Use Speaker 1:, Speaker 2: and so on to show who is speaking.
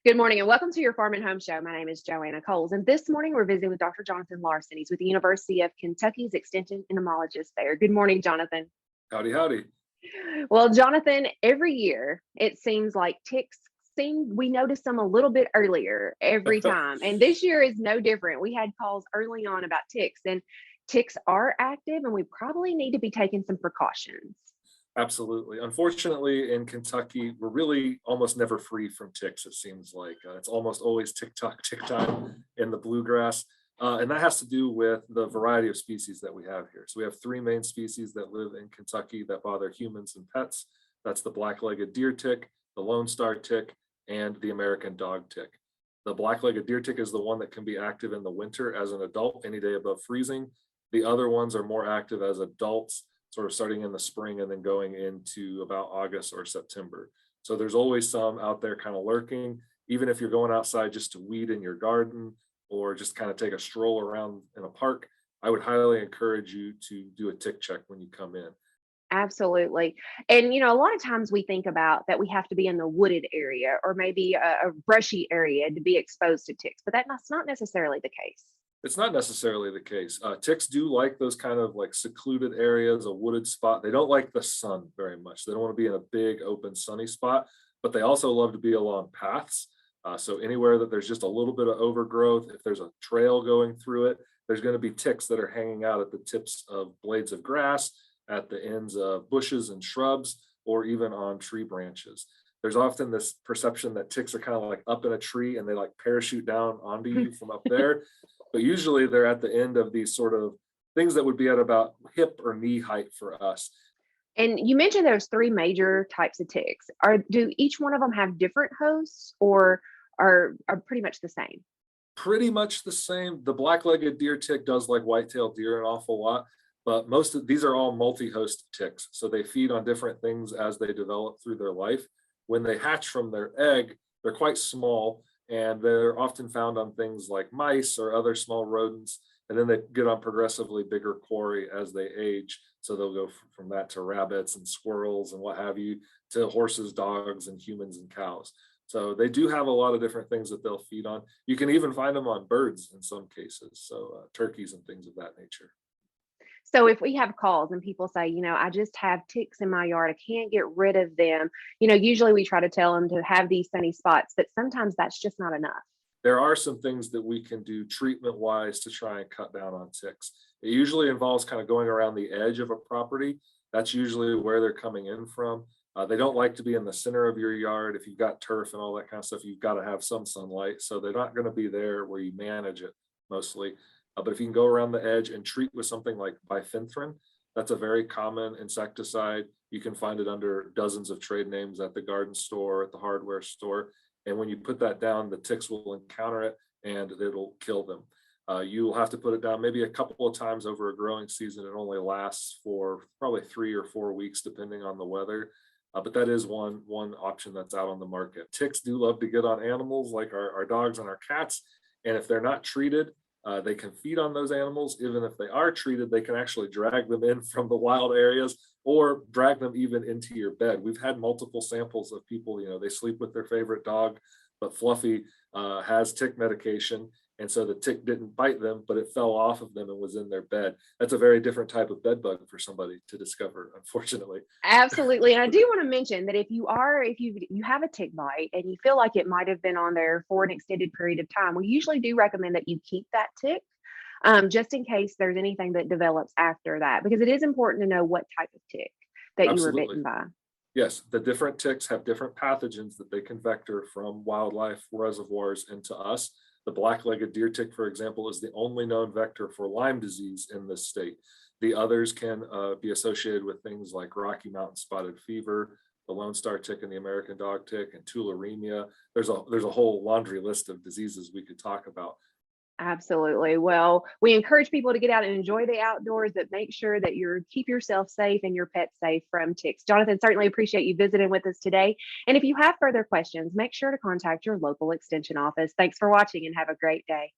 Speaker 1: Good morning and welcome to your Farm and Home Show. My name is Joanna Coles, and this morning we're visiting with Dr. Jonathan Larson. He's with the University of Kentucky's Extension Entomologist there. Good morning, Jonathan.
Speaker 2: Howdy, howdy.
Speaker 1: Well, Jonathan, every year it seems like ticks we notice them a little bit earlier every time. And this year is no different. We had calls early on about ticks, and ticks are active, and we probably need to be taking some precautions.
Speaker 2: Absolutely. Unfortunately, in Kentucky, we're really almost never free from ticks, it seems like. It's almost always tick-tock, tick time in the bluegrass. And that has to do with the variety of species that we have here. So we have three main species that live in Kentucky that bother humans and pets. That's the black-legged deer tick, the Lone Star tick, and the American dog tick. The black-legged deer tick is the one that can be active in the winter as an adult, any day above freezing. The other ones are more active as adults, sort of starting in the spring and then going into about August or September. So there's always some out there kind of lurking. Even if you're going outside just to weed in your garden or just kind of take a stroll around in a park, I would highly encourage you to do a tick check when you come in.
Speaker 1: Absolutely. And, a lot of times we think about that we have to be in the wooded area or maybe a brushy area to be exposed to ticks, but that's not necessarily the case.
Speaker 2: It's not necessarily the case. Ticks do like those kind of like secluded areas, a wooded spot. They don't like the sun very much. They don't want to be in a big open sunny spot, but they also love to be along paths. So anywhere that there's just a little bit of overgrowth, if there's a trail going through it, there's going to be ticks that are hanging out at the tips of blades of grass, at the ends of bushes and shrubs, or even on tree branches. There's often this perception that ticks are kind of like up in a tree and they like parachute down onto you from up there. But usually they're at the end of these sort of things that would be at about hip or knee height for us.
Speaker 1: And you mentioned there's three major types of ticks. Do each one of them have different hosts or are pretty much the same?
Speaker 2: Pretty much the same. The black-legged deer tick does like white-tailed deer an awful lot, but most of these are all multi-host ticks. So they feed on different things as they develop through their life. When they hatch from their egg, they're quite small, and they're often found on things like mice or other small rodents. And then they get on progressively bigger quarry as they age. So they'll go from that to rabbits and squirrels and what have you, to horses, dogs, and humans and cows. So they do have a lot of different things that they'll feed on. You can even find them on birds in some cases, so turkeys and things of that nature.
Speaker 1: So if we have calls and people say, I just have ticks in my yard, I can't get rid of them, usually we try to tell them to have these sunny spots, but sometimes that's just not enough.
Speaker 2: There are some things that we can do treatment wise to try and cut down on ticks. It usually involves kind of going around the edge of a property. That's usually where they're coming in from. They don't like to be in the center of your yard. If you've got turf and all that kind of stuff, you've got to have some sunlight. So they're not going to be there where you manage it mostly. But if you can go around the edge and treat with something like bifenthrin, that's a very common insecticide. You can find it under dozens of trade names at the garden store, at the hardware store. And when you put that down, the ticks will encounter it and it'll kill them. You'll have to put it down maybe a couple of times over a growing season. It only lasts for probably 3 or 4 weeks, depending on the weather. But that is one option that's out on the market. Ticks do love to get on animals like our dogs and our cats. And if they're not treated, they can feed on those animals. Even if they are treated, they can actually drag them in from the wild areas or drag them even into your bed. We've had multiple samples of people, they sleep with their favorite dog, but Fluffy has tick medication. And so the tick didn't bite them, but it fell off of them and was in their bed. That's a very different type of bed bug for somebody to discover, unfortunately.
Speaker 1: Absolutely. And I do want to mention that if you have a tick bite and you feel like it might have been on there for an extended period of time, we usually do recommend that you keep that tick just in case there's anything that develops after that, because it is important to know what type of tick that you were bitten by.
Speaker 2: Yes, the different ticks have different pathogens that they can vector from wildlife reservoirs into us. The black-legged deer tick, for example, is the only known vector for Lyme disease in this state. The others can be associated with things like Rocky Mountain spotted fever, the Lone Star tick and the American dog tick, and tularemia. There's a whole laundry list of diseases we could talk about.
Speaker 1: Absolutely. Well, we encourage people to get out and enjoy the outdoors, but make sure that you keep yourself safe and your pets safe from ticks. Jonathan, certainly appreciate you visiting with us today. And if you have further questions, make sure to contact your local extension office. Thanks for watching and have a great day.